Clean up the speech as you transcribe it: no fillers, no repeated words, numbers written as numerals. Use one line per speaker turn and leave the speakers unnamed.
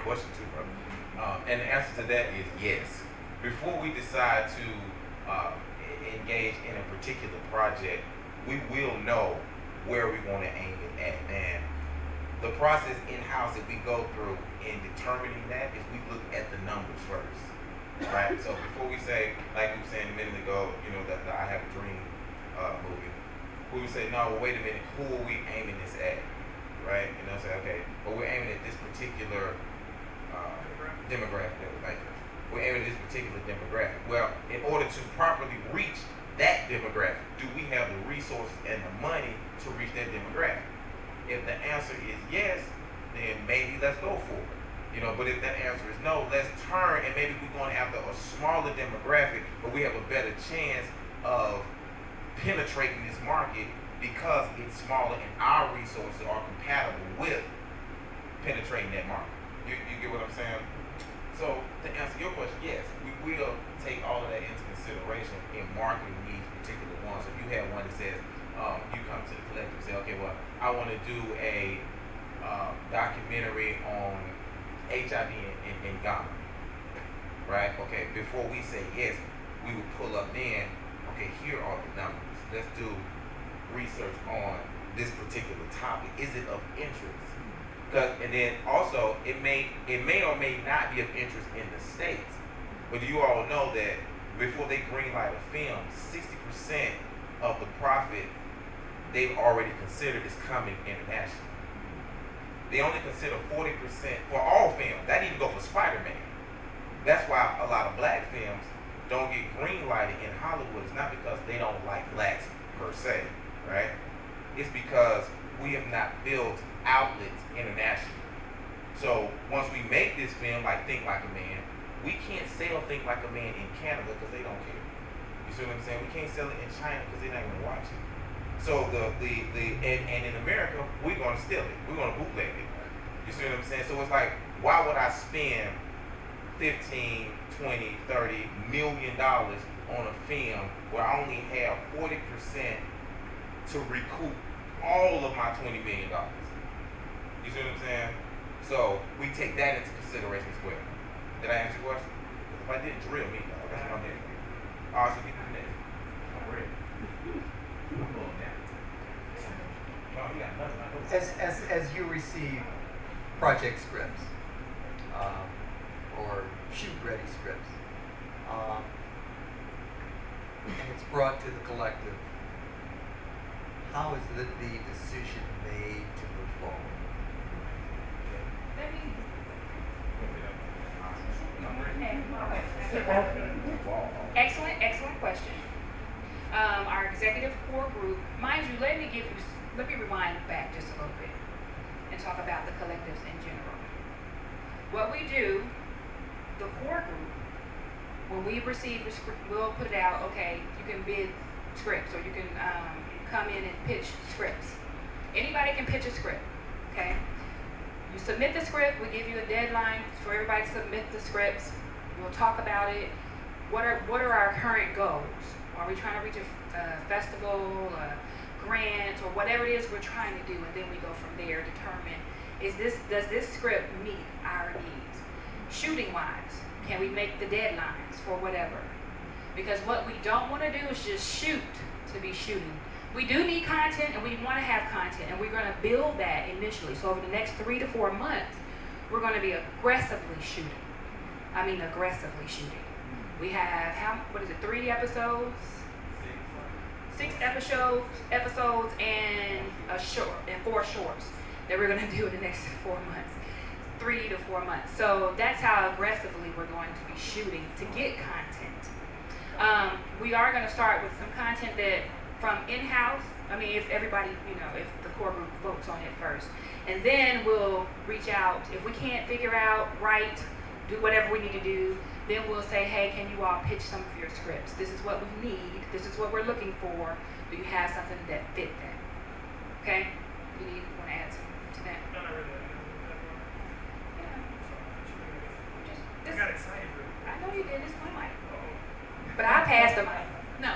question too, brother. And the answer to that is yes. Before we decide to engage in a particular project, we will know where we want to aim it at. And the process in-house that we go through in determining that is we look at the numbers first, right? So before we say, like we were saying a minute ago, that the I Have a Dream movie, we would say, no, well, wait a minute, who are we aiming this at, right? And they'll say, okay, well, we're aiming at this particular demographic, like we're aiming at this particular demographic. Well, in order to properly reach that demographic, do we have the resources and the money to reach that demographic? If the answer is yes, then maybe let's go for it. But if that answer is no, let's turn and maybe we're going after a smaller demographic, but we have a better chance of penetrating this market because it's smaller and our resources are compatible with penetrating that market. You get what I'm saying? So to answer your question, yes, we will take all of that into consideration in marketing these particular ones. So if you have one that says, you come to the collective and say, okay, well, I want to do a documentary on HIV in Ghana, right? Okay, before we say yes, we would pull up then, okay, here are the numbers. Let's do research on this particular topic. Is it of interest? And then also, it may or may not be of interest in the States. But you all know that before they greenlight a film, 60% of the profit they've already considered is coming internationally. They only consider 40% for all films. That didn't go for Spider-Man. That's why a lot of black films don't get greenlighted in Hollywood. It's not because they don't like blacks per se, right? It's because we have not built outlets internationally. So once we make this film, like Think Like a Man, we can't sell Think Like a Man in Canada because they don't care. You see what I'm saying? We can't sell it in China because they're not going to watch it. So and in America, we're going to steal it. We're going to bootleg it. You see what I'm saying? So it's like, why would I spend $15, $20, $30 million on a film where I only have 40% to recoup all of my $20 million? You see what I'm saying? So we take that into consideration as well. Did I answer your question? If I didn't, drill me, dog. That's what I'm doing. All right, so get to the next. I'm ready. I'm going down. Oh, you got nothing.
As you receive project scripts or shoot-ready scripts, and it's brought to the collective, how is the decision made to move forward?
Excellent question. Our executive core group, mind you, let me rewind back just a little bit and talk about the collectives in general. What we do, the core group, when we receive the script, we'll put it out, okay, you can bid scripts or you can come in and pitch scripts. Anybody can pitch a script, okay? You submit the script, we give you a deadline for everybody to submit the scripts. We'll talk about it. What are our current goals? Are we trying to reach a festival, a grant, or whatever it is we're trying to do? And then we go from there, determine, does this script meet our needs? Shooting wise, can we make the deadlines for whatever? Because what we don't want to do is just shoot to be shooting. We do need content and we want to have content, and we're going to build that initially. So over the next 3 to 4 months, we're going to be aggressively shooting. I mean aggressively shooting. We have 3 episodes? 6 episodes and and 4 shorts that we're going to do in the next 4 months. 3 to 4 months. So that's how aggressively we're going to be shooting to get content. We are going to start with some content that from in-house, I mean, if everybody, if the core group votes on it first. And then we'll reach out. If we can't figure out, do whatever we need to do, then we'll say, hey, can you all pitch some of your scripts? This is what we need. This is what we're looking for. Do you have something that fit that? Okay? You want to add something to that?
No, not really.
Yeah.
I got excited.
I know you did. It's my mic. But I passed the mic. No.